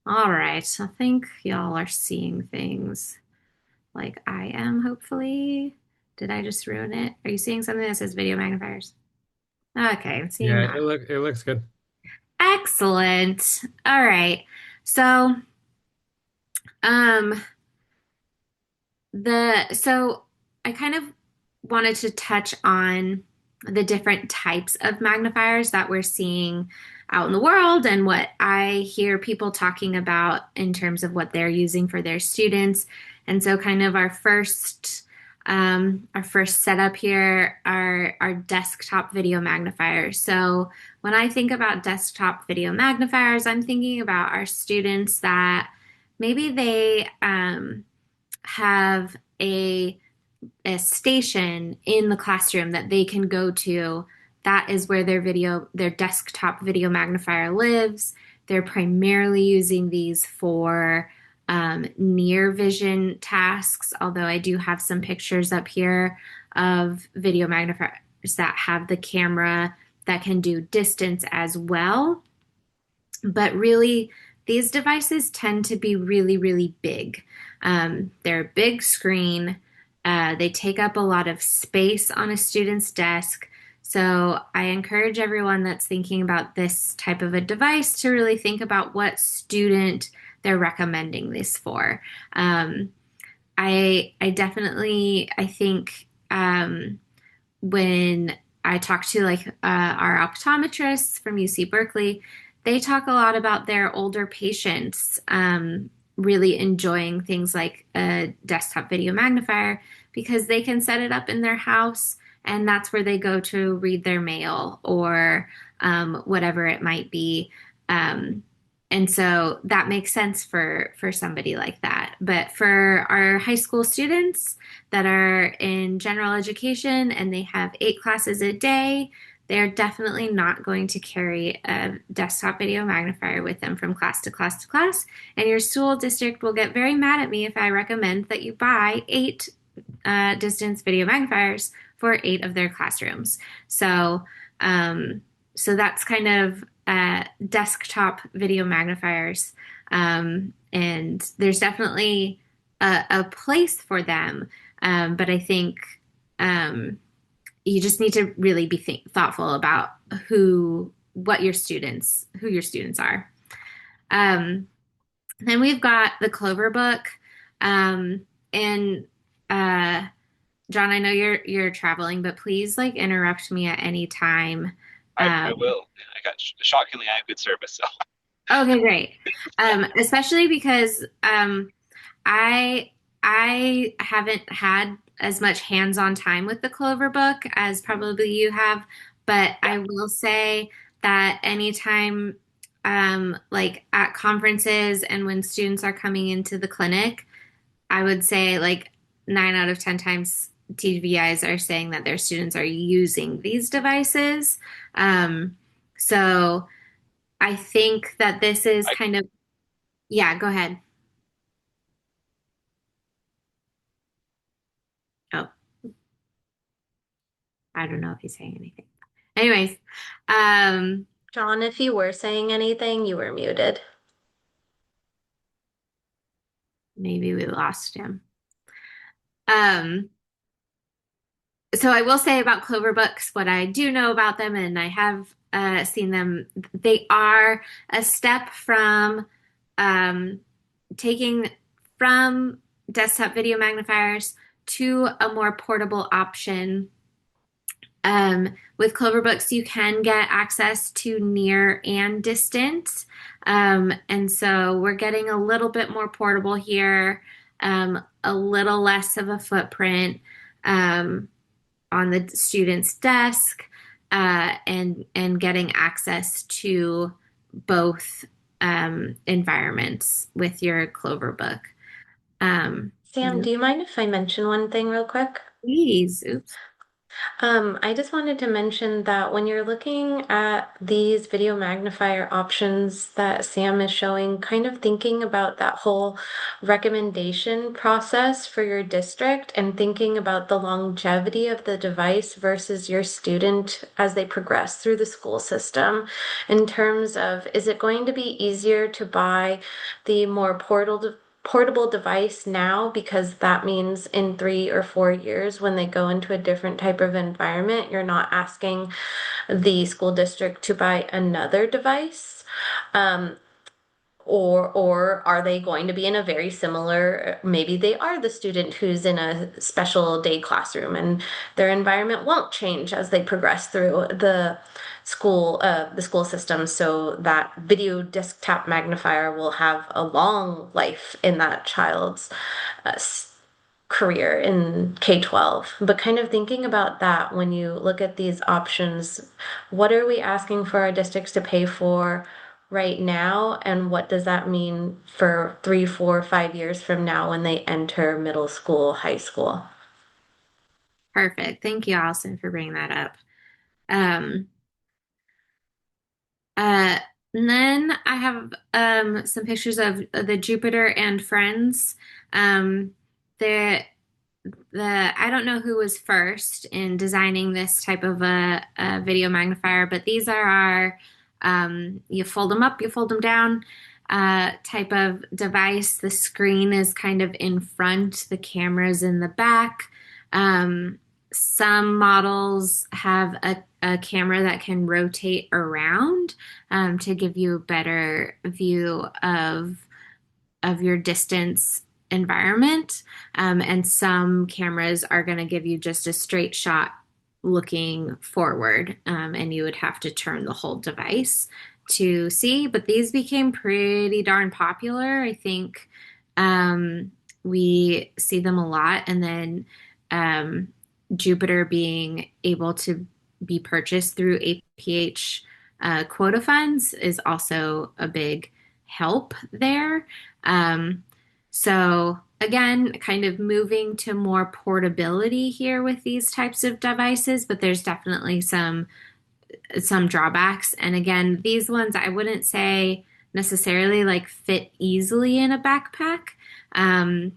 All right. I think y'all are seeing things like I am, hopefully. Did I just ruin it? Are you seeing something that says video magnifiers? Okay, I'm seeing Yeah, that. it looks good. Excellent. All right. So, um, so I kind of wanted to touch on the different types of magnifiers that we're seeing out in the world and what I hear people talking about in terms of what they're using for their students. And so kind of our first setup here are our desktop video magnifiers. So when I think about desktop video magnifiers, I'm thinking about our students that maybe they have a station in the classroom that they can go to. That is where their desktop video magnifier lives. They're primarily using these for near vision tasks, although I do have some pictures up here of video magnifiers that have the camera that can do distance as well. But really, these devices tend to be really, really big. They're a big screen. They take up a lot of space on a student's desk. So I encourage everyone that's thinking about this type of a device to really think about what student they're recommending this for. I definitely I think when I talk to our optometrists from UC Berkeley, they talk a lot about their older patients really enjoying things like a desktop video magnifier because they can set it up in their house and that's where they go to read their mail or whatever it might be. Um, and so that makes sense for somebody like that. But for our high school students, that are in general education and they have 8 classes a day, they're definitely not going to carry a desktop video magnifier with them from class to class to class. And your school district will get very mad at me if I recommend that you buy 8 distance video magnifiers for 8 of their classrooms. So, um, so that's kind of desktop video magnifiers. And there's definitely a place for them, but I think um, you just need to really be thoughtful about who your students are. Um, then we've got the Clover book, and uh, John, I know you're traveling, but please like interrupt me at any time. I Um, will. I got shockingly, I have good service. So okay, great. Especially because I I haven't had as much hands-on time with the Clover book as probably you have, but yeah, I will say that anytime like at conferences and when students are coming into the clinic, I would say like 9 out of 10 times TVIs are saying that their students are using these devices. Um, so I think that this is I kind of, yeah, go ahead. Oh, I don't know if he's saying anything. Anyways, um, John, if you were saying anything, you were muted. maybe we lost him. Um, so I will say about Clover books, what I do know about them, and I have seen them, they are a step from um, taking from desktop video magnifiers to a more portable option. With Cloverbooks, you can get access to near and distant. And so we're getting a little bit more portable here, a little less of a footprint on the student's desk, and getting access to both environments with your Cloverbook. Um, Sam, do you mind if I mention one thing real quick? Please, oops. I just wanted to mention that when you're looking at these video magnifier options that Sam is showing, kind of thinking about that whole recommendation process for your district and thinking about the longevity of the device versus your student as they progress through the school system in terms of, is it going to be easier to buy the more portable device now because that means in 3 or 4 years when they go into a different type of environment, you're not asking the school district to buy another device. Um, or are they going to be in a very similar, maybe they are the student who's in a special day classroom and their environment won't change as they progress through the school system, so that video desktop magnifier will have a long life in that child's uh, career in K-12. But kind of thinking about that when you look at these options, what are we asking for our districts to pay for right now? And what does that mean for 3, 4, 5 years from now when they enter middle school, high school? Perfect. Thank you, Allison, for bringing that up. Um, uh, and then I have some pictures of the Jupiter and Friends. Um, the I don't know who was first in designing this type of a video magnifier, but these are our you fold them up, you fold them down type of device. The screen is kind of in front, the camera's in the back. Um, some models have a camera that can rotate around to give you a better view of your distance environment. And some cameras are going to give you just a straight shot looking forward, and you would have to turn the whole device to see. But these became pretty darn popular. I think we see them a lot. And then um, Jupiter being able to be purchased through APH quota funds is also a big help there. Um, so again, kind of moving to more portability here with these types of devices, but there's definitely some drawbacks. And again, these ones I wouldn't say necessarily like fit easily in a backpack, um,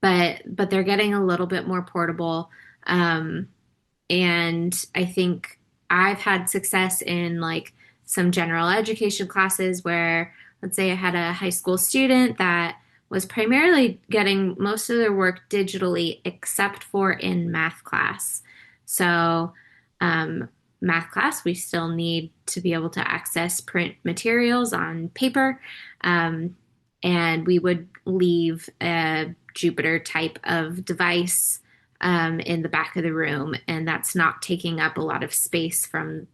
but they're getting a little bit more portable. Um, and I think I've had success in like some general education classes where, let's say, I had a high school student that was primarily getting most of their work digitally, except for in math class. So, um, math class, we still need to be able to access print materials on paper. Um, and we would leave a Jupiter type of device in the back of the room, and that's not taking up a lot of space from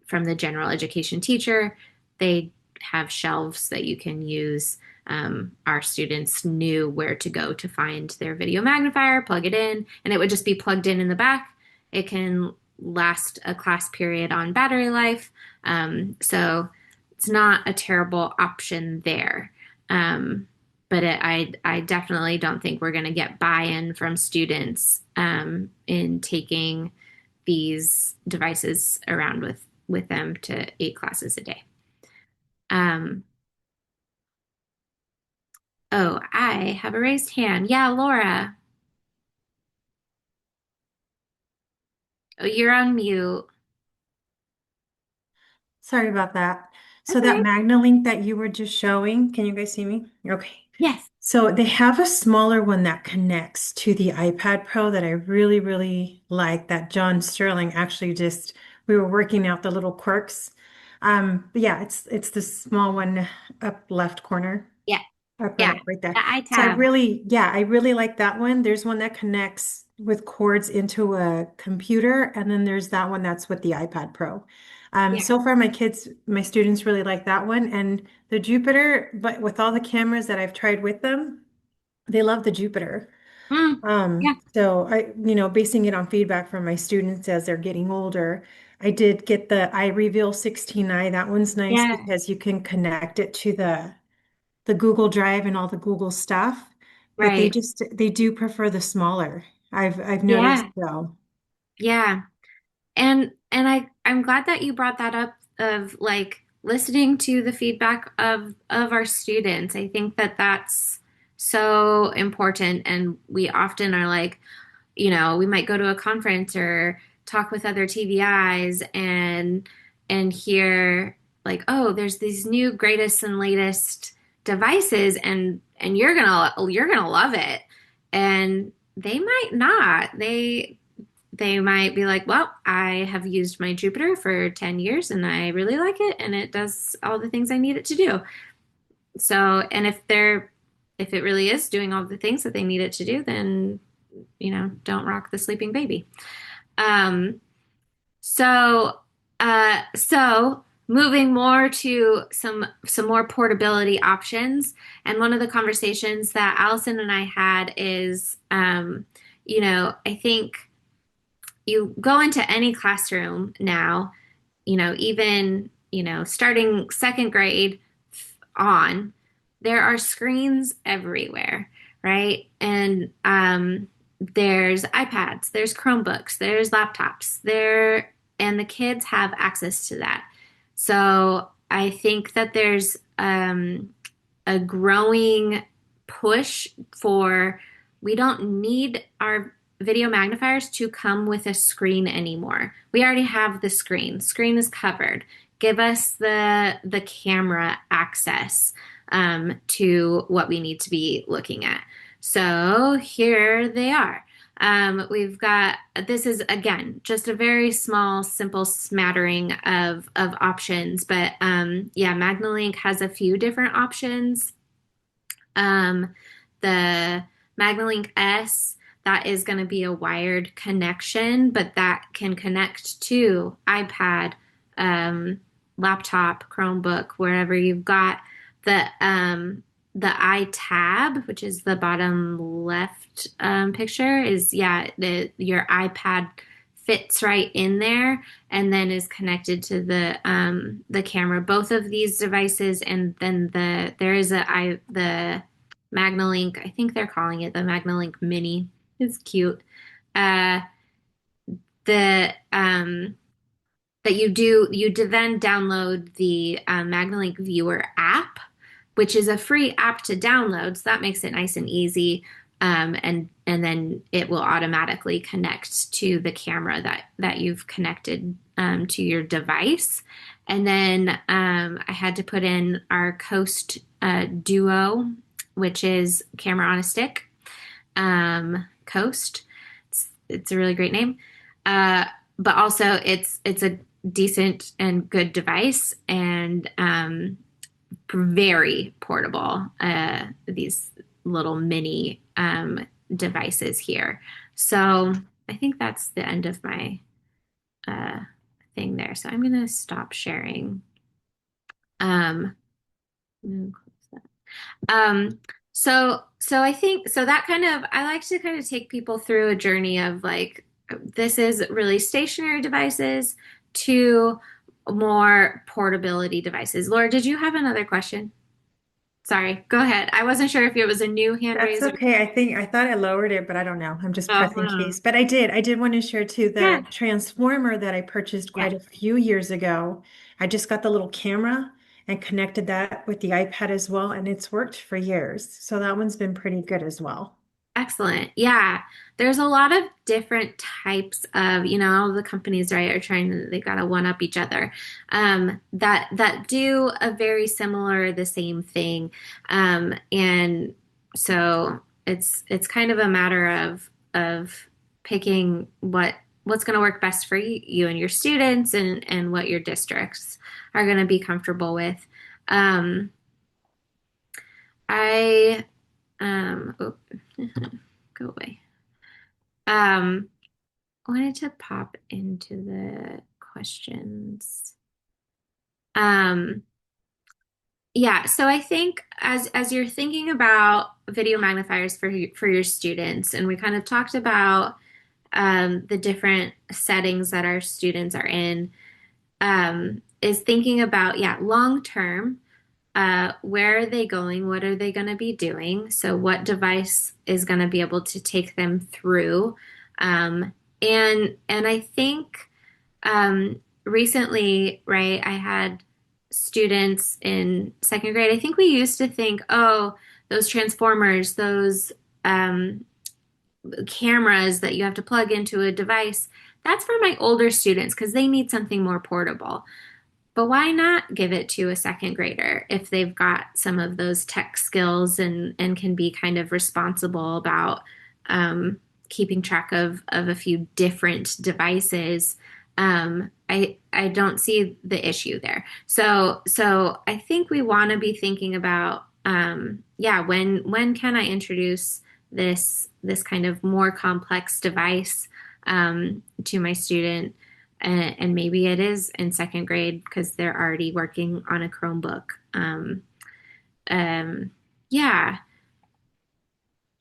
the general education teacher. They have shelves that you can use. Our students knew where to go to find their video magnifier, plug it in, and it would just be plugged in the back. It can last a class period on battery life, so it's not a terrible option there. Um, but I definitely don't think we're going to get buy-in from students in taking these devices around with them to 8 classes a day. Um, oh, I have a raised hand. Yeah, Laura. Oh, you're on mute. Sorry about that. So That's that okay. Magna link that you were just showing, can you guys see me? Okay. Yes. So they have a smaller one that connects to the iPad Pro that I really, really like that John Sterling actually just, we were working out the little quirks. But yeah, it's the small one up left corner. Yeah. Up Yeah. right there. The So iTab. I really like that one. There's one that connects with cords into a computer, and then there's that one that's with the iPad Pro. Yeah. So far my students really like that one, and the Jupiter, but with all the cameras that I've tried with them, they love the Jupiter. Mm, yeah. So basing it on feedback from my students as they're getting older, I did get the iReveal 16i. That one's nice Yeah. because you can connect it to the Google Drive and all the Google stuff, but Right. they do prefer the smaller. I've noticed Yeah. so. Yeah. And I'm glad that you brought that up of like listening to the feedback of our students. I think that that's so important, and we often are like, we might go to a conference or talk with other TVIs and hear like, oh, there's these new greatest and latest devices and you're gonna love it. And they might not. They might be like, well, I have used my Jupiter for 10 years and I really like it and it does all the things I need it to do. So, and if it really is doing all the things that they need it to do, then, don't rock the sleeping baby. Um, so, so moving more to some more portability options. And one of the conversations that Allison and I had is, I think you go into any classroom now, even, starting second grade on, there are screens everywhere, right? And there's iPads, there's Chromebooks, there's laptops, and the kids have access to that. So I think that there's a growing push for we don't need our video magnifiers to come with a screen anymore. We already have the screen. Screen is covered. Give us the camera access to what we need to be looking at. So here they are. We've got this is again just a very small, simple smattering of options, but yeah, MagnaLink has a few different options. Um, the MagnaLink S, that is going to be a wired connection, but that can connect to iPad, laptop, Chromebook, wherever you've got the iTab, which is the bottom left picture, is yeah, your iPad fits right in there and then is connected to the camera. Both of these devices, and then there is the MagnaLink. I think they're calling it the MagnaLink Mini. It's cute. Uh, the that you then download the MagnaLink Viewer app, which is a free app to download. So that makes it nice and easy. And then it will automatically connect to the camera that you've connected to your device. And then I had to put in our Coast Duo, which is camera on a stick. Coast. It's a really great name. But also it's a decent and good device and very portable. These little mini devices here. So I think that's the end of my uh, thing there. So I'm going to stop sharing. Um, Um, so I think so that kind of I like to kind of take people through a journey of like this is really stationary devices to more portability devices. Laura, did you have another question? Sorry, go ahead. I wasn't sure if it was a new hand That's raise or okay. I thought I lowered it, but I don't know. I'm just oh, pressing keys. But I did. I did want to share too yeah, the transformer that I purchased yeah. quite a few years ago. I just got the little camera and connected that with the iPad as well, and it's worked for years. So that one's been pretty good as well. Excellent. Yeah. There's a lot of different types of, all the companies, right, are trying to, they gotta one up each other, that do a very similar, the same thing. And so it's kind of a matter of picking what's going to work best for you and your students and what your districts are going to be comfortable with. Um, I oh, go away. I wanted to pop into the questions. Um, yeah, so I think as you're thinking about video magnifiers for your students, and we kind of talked about the different settings that our students are in, is thinking about yeah, long term. Where are they going? What are they going to be doing? So, what device is going to be able to take them through? Um, And I think recently, right, I had students in second grade. I think we used to think, oh, those transformers, those um, cameras that you have to plug into a device, that's for my older students because they need something more portable. But why not give it to a second grader if they've got some of those tech skills and can be kind of responsible about keeping track of a few different devices? I don't see the issue there. So I think we want to be thinking about yeah, when can I introduce this kind of more complex device to my student? And maybe it is in second grade because they're already working on a Chromebook. Um, yeah.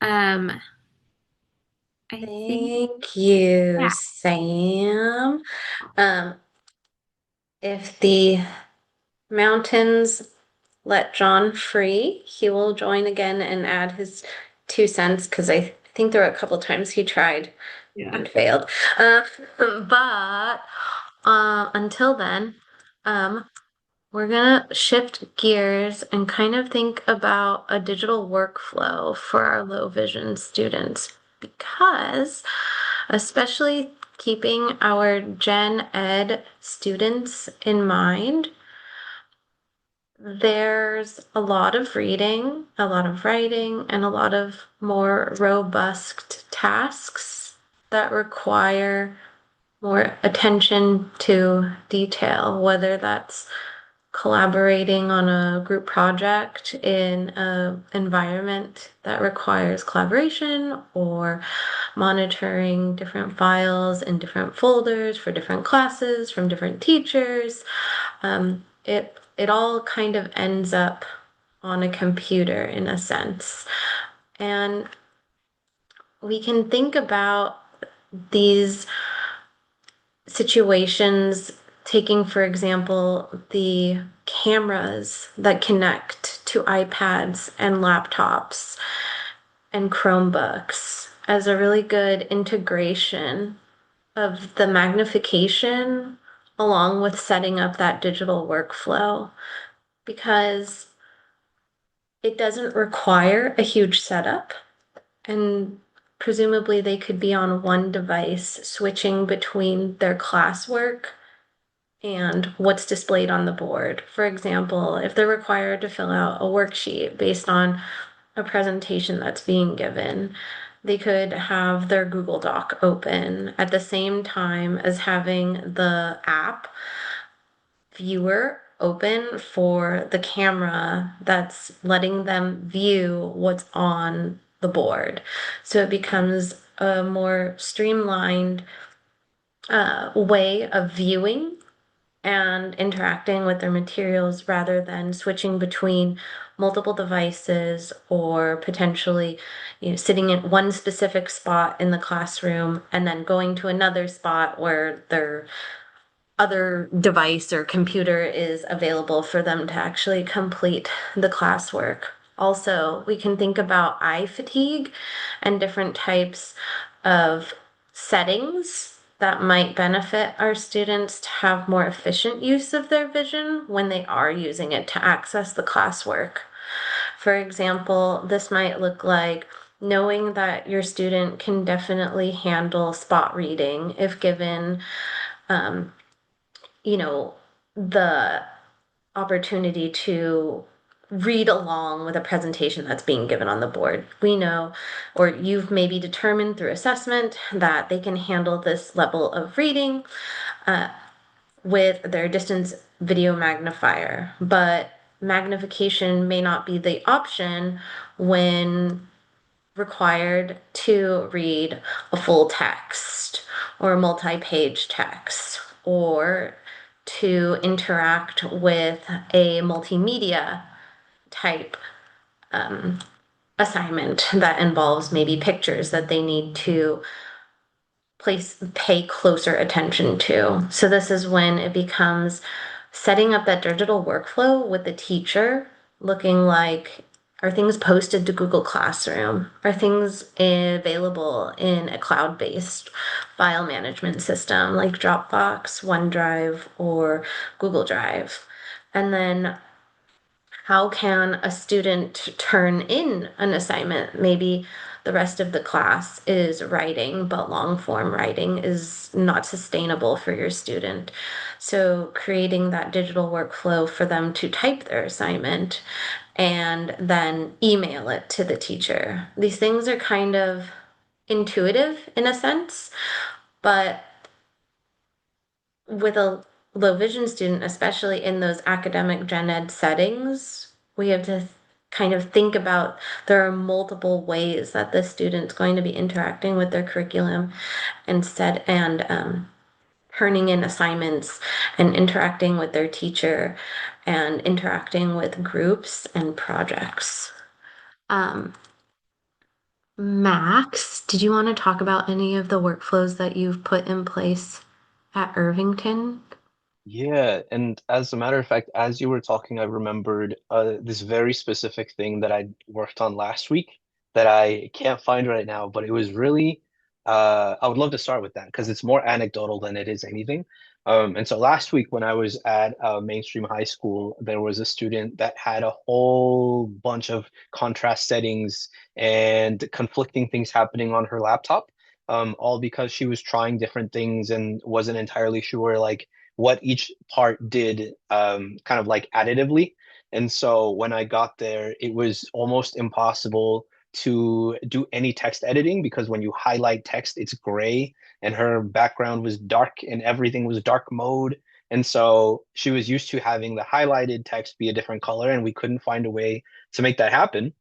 Um, I think, Thank you, yeah, Sam. Um, if the mountains let John free, he will join again and add his 2 cents because I think there were a couple times he tried yeah, and failed. Uh, but until then, um, we're gonna shift gears and kind of think about a digital workflow for our low vision students because, especially keeping our Gen Ed students in mind, there's a lot of reading, a lot of writing, and a lot of more robust tasks that require more attention to detail, whether that's collaborating on a group project in an environment that requires collaboration or monitoring different files in different folders for different classes from different teachers. It all kind of ends up on a computer in a sense. And we can think about these situations, taking, for example, the cameras that connect to iPads and laptops and Chromebooks as a really good integration of the magnification along with setting up that digital workflow because it doesn't require a huge setup and presumably they could be on one device switching between their classwork and what's displayed on the board. For example, if they're required to fill out a worksheet based on a presentation that's being given, they could have their Google Doc open at the same time as having the app viewer open for the camera that's letting them view what's on the board. So it becomes a more streamlined way of viewing and interacting with their materials rather than switching between multiple devices or potentially sitting in one specific spot in the classroom and then going to another spot where their other device or computer is available for them to actually complete the classwork. Also, we can think about eye fatigue and different types of settings that might benefit our students to have more efficient use of their vision when they are using it to access the classwork. For example, this might look like knowing that your student can definitely handle spot reading if given um, you know, the opportunity to read along with a presentation that's being given on the board. We know, or you've maybe determined through assessment that they can handle this level of reading with their distance video magnifier, but magnification may not be the option when required to read a full text or multi-page text or to interact with a multimedia type assignment that involves maybe pictures that they need to pay closer attention to. So this is when it becomes setting up that digital workflow with the teacher looking like Are things posted to Google Classroom? Are things available in a cloud-based file management system like Dropbox, OneDrive, or Google Drive? And then how can a student turn in an assignment? Maybe the rest of the class is writing, but long form writing is not sustainable for your student. So, creating that digital workflow for them to type their assignment and then email it to the teacher. These things are kind of intuitive in a sense, but with a low vision student, especially in those academic gen ed settings, we have to kind of think about there are multiple ways that the student's going to be interacting with their curriculum instead and turning in assignments and interacting with their teacher and interacting with groups and projects. Um, Max, did you want to talk about any of the workflows that you've put in place at Irvington? Yeah, and as a matter of fact, as you were talking, I remembered this very specific thing that I worked on last week that I can't find right now, but it was really I would love to start with that because it's more anecdotal than it is anything. And so last week when I was at mainstream high school, there was a student that had a whole bunch of contrast settings and conflicting things happening on her laptop, all because she was trying different things and wasn't entirely sure like what each part did kind of like additively. And so when I got there, it was almost impossible to do any text editing because when you highlight text, it's gray, and her background was dark and everything was dark mode. And so she was used to having the highlighted text be a different color, and we couldn't find a way to make that happen.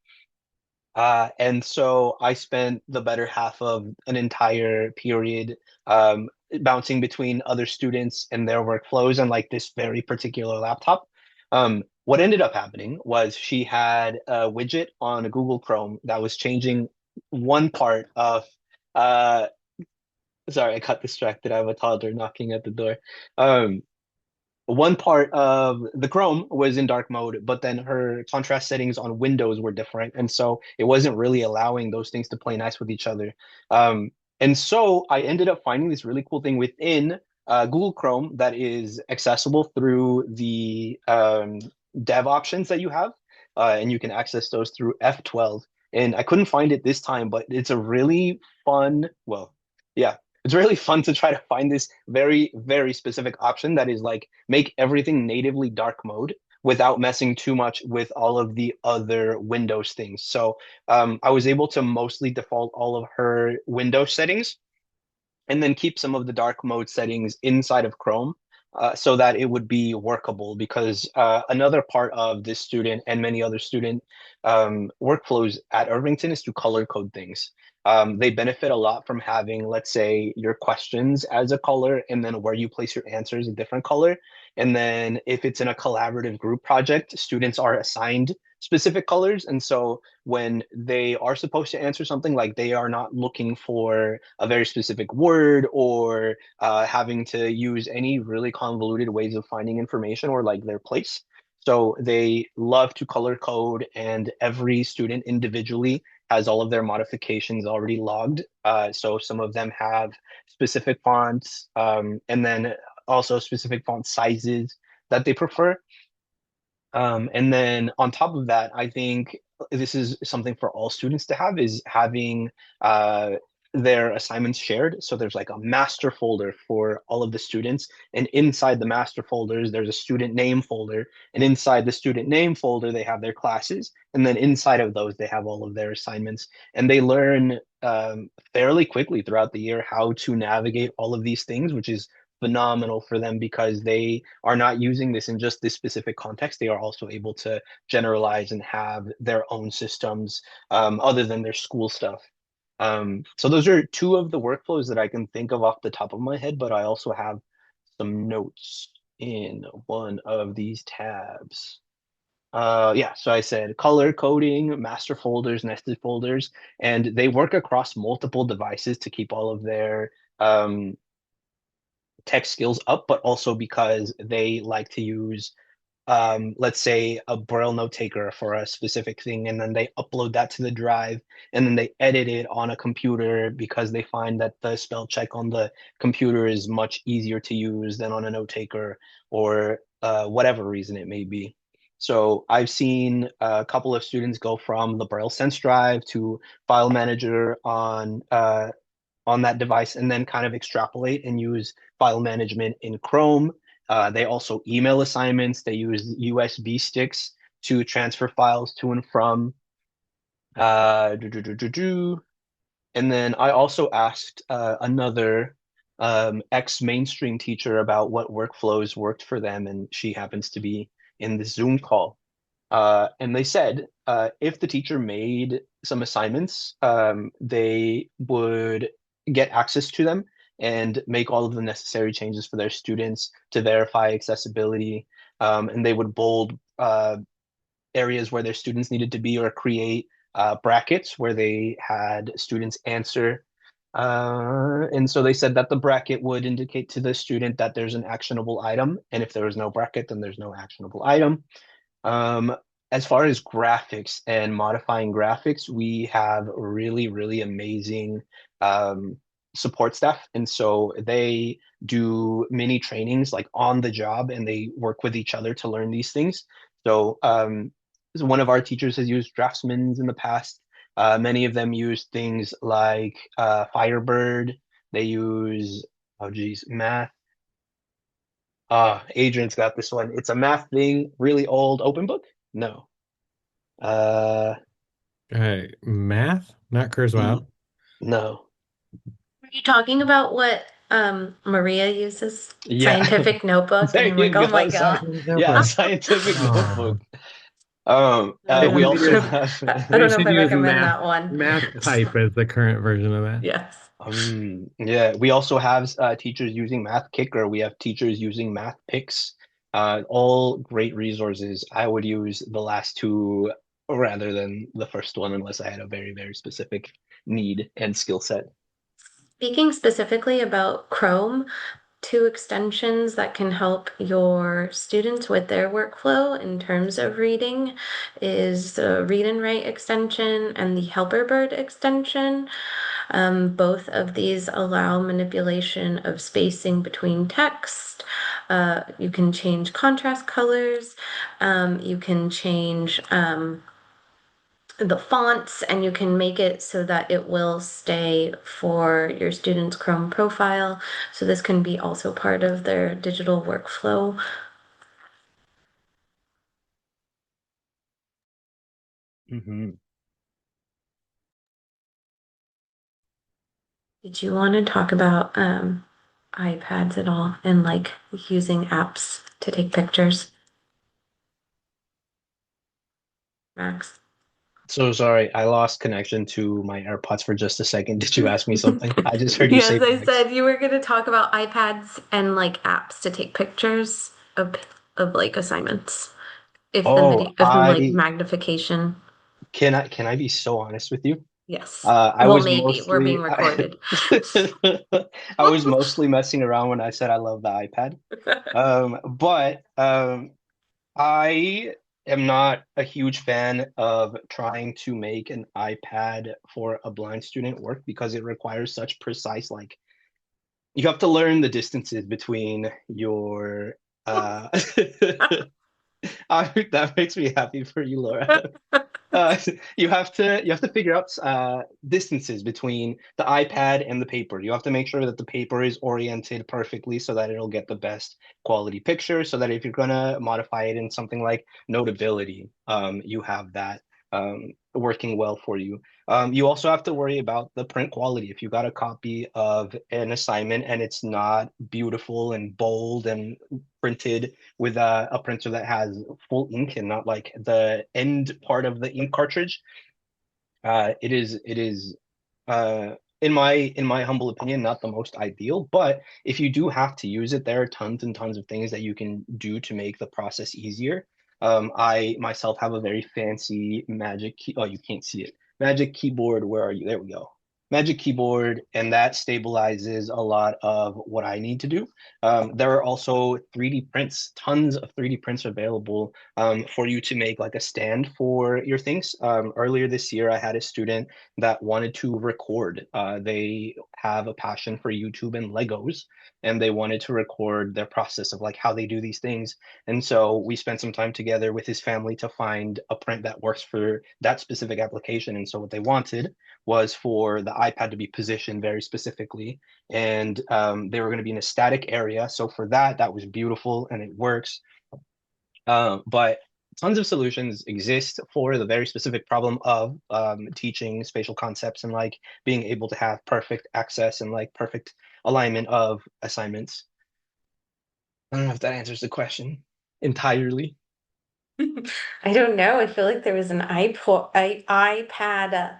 And so I spent the better half of an entire period bouncing between other students and their workflows on like this very particular laptop. What ended up happening was she had a widget on Google Chrome that was changing one part of sorry, I got distracted. I have a toddler knocking at the door. Um, one part of the Chrome was in dark mode, but then her contrast settings on Windows were different. And so it wasn't really allowing those things to play nice with each other. Um, and so I ended up finding this really cool thing within Google Chrome that is accessible through the dev options that you have. And you can access those through F12. And I couldn't find it this time, but it's a really fun, well, yeah, it's really fun to try to find this very, very specific option that is like make everything natively dark mode without messing too much with all of the other Windows things. So I was able to mostly default all of her Windows settings and then keep some of the dark mode settings inside of Chrome so that it would be workable. Because another part of this student and many other student workflows at Irvington is to color code things. They benefit a lot from having, let's say, your questions as a color and then where you place your answers a different color. And then if it's in a collaborative group project, students are assigned specific colors. And so when they are supposed to answer something, like they are not looking for a very specific word or having to use any really convoluted ways of finding information or like their place. So they love to color code, and every student individually has all of their modifications already logged. So some of them have specific fonts and then also specific font sizes that they prefer. And then on top of that, I think this is something for all students to have is having uh, their assignments shared. So there's like a master folder for all of the students. And inside the master folders, there's a student name folder. And inside the student name folder, they have their classes. And then inside of those, they have all of their assignments. And they learn fairly quickly throughout the year how to navigate all of these things, which is phenomenal for them because they are not using this in just this specific context. They are also able to generalize and have their own systems other than their school stuff. So those are two of the workflows that I can think of off the top of my head, but I also have some notes in one of these tabs. Yeah, so I said color coding, master folders, nested folders, and they work across multiple devices to keep all of their tech skills up, but also because they like to use let's say a Braille note taker for a specific thing, and then they upload that to the drive, and then they edit it on a computer because they find that the spell check on the computer is much easier to use than on a note taker, or whatever reason it may be. So I've seen a couple of students go from the Braille Sense drive to File Manager on that device, and then kind of extrapolate and use file management in Chrome. They also email assignments. They use USB sticks to transfer files to and from. Uh, do, do, do, do, do. And then I also asked another ex-mainstream teacher about what workflows worked for them, and she happens to be in the Zoom call. And they said if the teacher made some assignments, they would get access to them and make all of the necessary changes for their students to verify accessibility. And they would bold areas where their students needed to be, or create brackets where they had students answer. And so they said that the bracket would indicate to the student that there's an actionable item. And if there was no bracket, then there's no actionable item. Um, as far as graphics and modifying graphics, we have really, really amazing support staff. And so they do mini trainings like on the job, and they work with each other to learn these things. So one of our teachers has used Draftsman's in the past. Many of them use things like Firebird. They use, oh geez, Math. Adrian's got this one. It's a math thing, really old open book. No. Uh, Math, not n- Kurzweil. no. Are you talking about what Maria uses? Yeah. Scientific notebook, and There I'm like, you oh my go. God. Yeah, Notebook. scientific Oh, notebook. I We they don't should also use know. have I they don't know if should I use recommend math that one. math type as the current version of that. Yes. yeah, we also have teachers using Math Kicker. We have teachers using Math Picks. All great resources. I would use the last two rather than the first one unless I had a very, very specific need and skill set. Speaking specifically about Chrome, two extensions that can help your students with their workflow in terms of reading is the Read and Write extension and the Helperbird extension. Both of these allow manipulation of spacing between text. You can change contrast colors. You can change the fonts, and you can make it so that it will stay for your student's Chrome profile. So this can be also part of their digital workflow. Hmm. Did you want to talk about iPads at all and like using apps to take pictures, Max? So sorry, I lost connection to my AirPods for just a second. Did you ask me something? I just heard you Yes, say I Max. said you were going to talk about iPads and like apps to take pictures of like assignments. If the Oh, video, if like magnification. can I be so honest with you? Yes. I Well, was maybe we're being mostly recorded. I was mostly messing around when I said I love the iPad. But I am not a huge fan of trying to make an iPad for a blind student work because it requires such precise, like you have to learn the distances between your uh that makes me happy for you, Laura. Uh, you have to figure out distances between the iPad and the paper. You have to make sure that the paper is oriented perfectly so that it'll get the best quality picture. So that if you're gonna modify it in something like Notability, you have that working well for you. You also have to worry about the print quality. If you got a copy of an assignment and it's not beautiful and bold and printed with a printer that has full ink and not like the end part of the ink cartridge, it is uh, in my humble opinion not the most ideal. But if you do have to use it, there are tons and tons of things that you can do to make the process easier. I myself have a very fancy Magic key. Oh, you can't see it. Magic keyboard. Where are you? There we go. Magic Keyboard, and that stabilizes a lot of what I need to do. There are also 3D prints, tons of 3D prints available for you to make like a stand for your things. Earlier this year, I had a student that wanted to record. They have a passion for YouTube and Legos, and they wanted to record their process of like how they do these things. And so we spent some time together with his family to find a print that works for that specific application. And so what they wanted was for the iPad to be positioned very specifically, and they were going to be in a static area. So for that, that was beautiful and it works. But tons of solutions exist for the very specific problem of teaching spatial concepts and like being able to have perfect access and like perfect alignment of assignments. I don't know if that answers the question entirely. I don't know. I feel like there was an iPad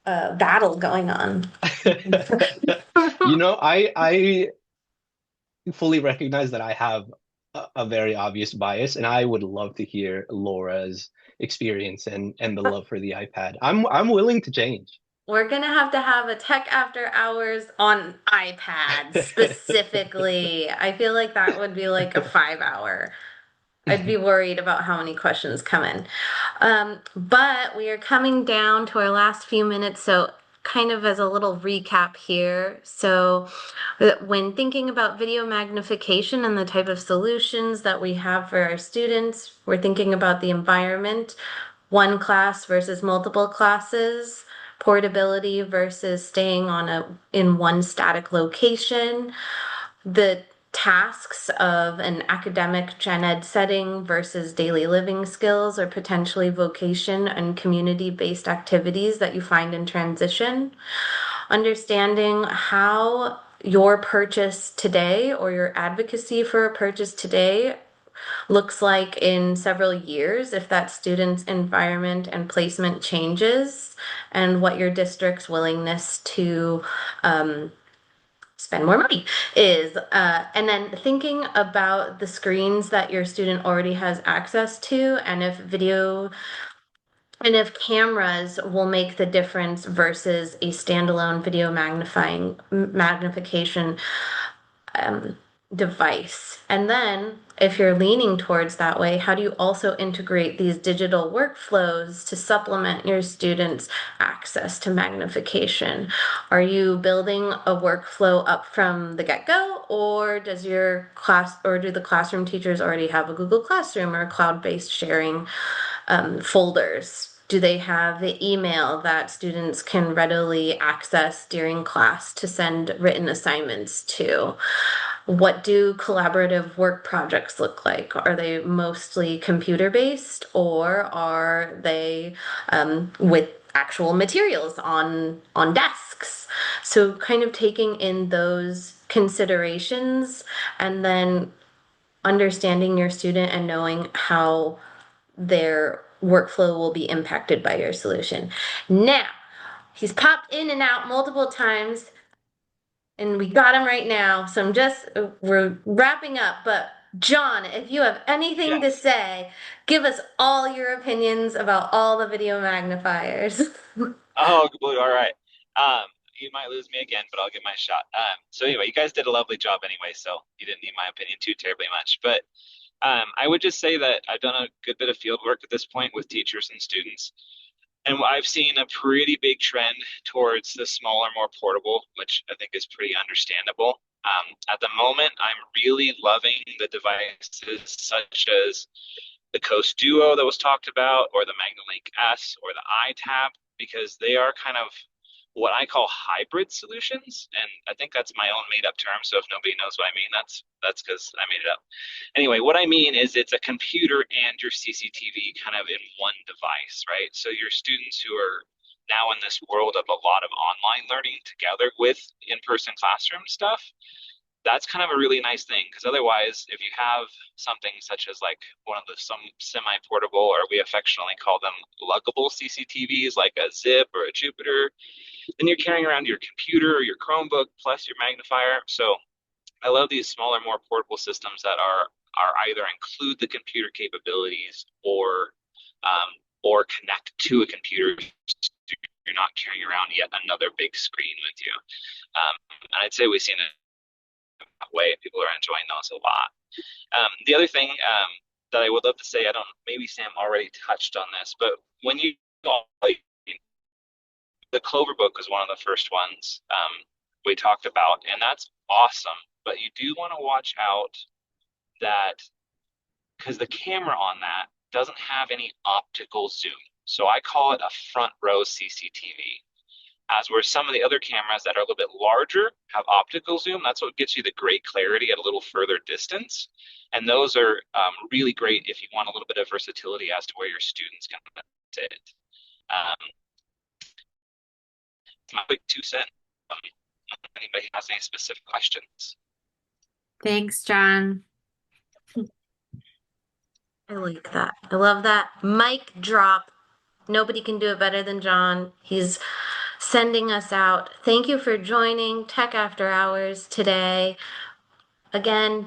battle going on. You know, I fully recognize that I have a very obvious bias, and I would love to hear Laura's experience and the love for the iPad. I'm willing to change. We're gonna have to have a tech after hours on iPads specifically. I feel like that would be like a 5 hour. I'd be worried about how many questions come in. But we are coming down to our last few minutes, so kind of as a little recap here. So, when thinking about video magnification and the type of solutions that we have for our students, we're thinking about the environment, one class versus multiple classes, portability versus staying in one static location, the tasks of an academic gen ed setting versus daily living skills or potentially vocation and community-based activities that you find in transition, understanding how your purchase today or your advocacy for a purchase today looks like in several years if that student's environment and placement changes, and what your district's willingness to spend more money is. And then thinking about the screens that your student already has access to, and if cameras will make the difference versus a standalone video magnification um, device. And then, if you're leaning towards that way, how do you also integrate these digital workflows to supplement your students' access to magnification? Are you building a workflow up from the get-go, or does your class, or do the classroom teachers already have a Google Classroom or cloud-based sharing folders? Do they have the email that students can readily access during class to send written assignments to? What do collaborative work projects look like? Are they mostly computer based, or are they with actual materials on desks? So kind of taking in those considerations and then understanding your student and knowing how their workflow will be impacted by your solution. Now, he's popped in and out multiple times and we got him right now. So we're wrapping up. But John, if you have anything to Yes. say, give us all your opinions about all the video magnifiers. Oh, blue. All right. You might lose me again, but I'll give my shot. So anyway, you guys did a lovely job anyway, so you didn't need my opinion too terribly much. But I would just say that I've done a good bit of field work at this point with teachers and students. And I've seen a pretty big trend towards the smaller, more portable, which I think is pretty understandable. At the moment, I'm really loving the devices such as the Coast Duo that was talked about, or the MagnaLink S, or the iTab, because they are kind of what I call hybrid solutions. And I think that's my own made up term. So if nobody knows what I mean, that's because I made it up. Anyway, what I mean is it's a computer and your CCTV kind of in one device, right? So your students who are now in this world of a lot of online learning together with in-person classroom stuff, that's kind of a really nice thing, because otherwise, if you have something such as like one of some semi-portable, or we affectionately call them luggable CCTVs, like a Zip or a Jupiter, then you're carrying around your computer or your Chromebook plus your magnifier. So I love these smaller, more portable systems that are either include the computer capabilities or connect to a computer. you're not carrying around yet another big screen with you. And I'd say we've seen it that way. People are enjoying those a lot. The other thing that I would love to say, I don't, maybe Sam already touched on this, but when you like, the Clover book was one of the first ones we talked about, and that's awesome. But you do want to watch out that because the camera on that doesn't have any optical zoom. So I call it a front row CCTV. As where some of the other cameras that are a little bit larger have optical zoom, that's what gets you the great clarity at a little further distance. And those are really great if you want a little bit of versatility as to where your students can sit. My quick 2 cents. Anybody has any specific questions? Thanks, John. I like that. I love that. Mic drop. Nobody can do it better than John. He's sending us out. Thank you for joining Tech After Hours today. Again,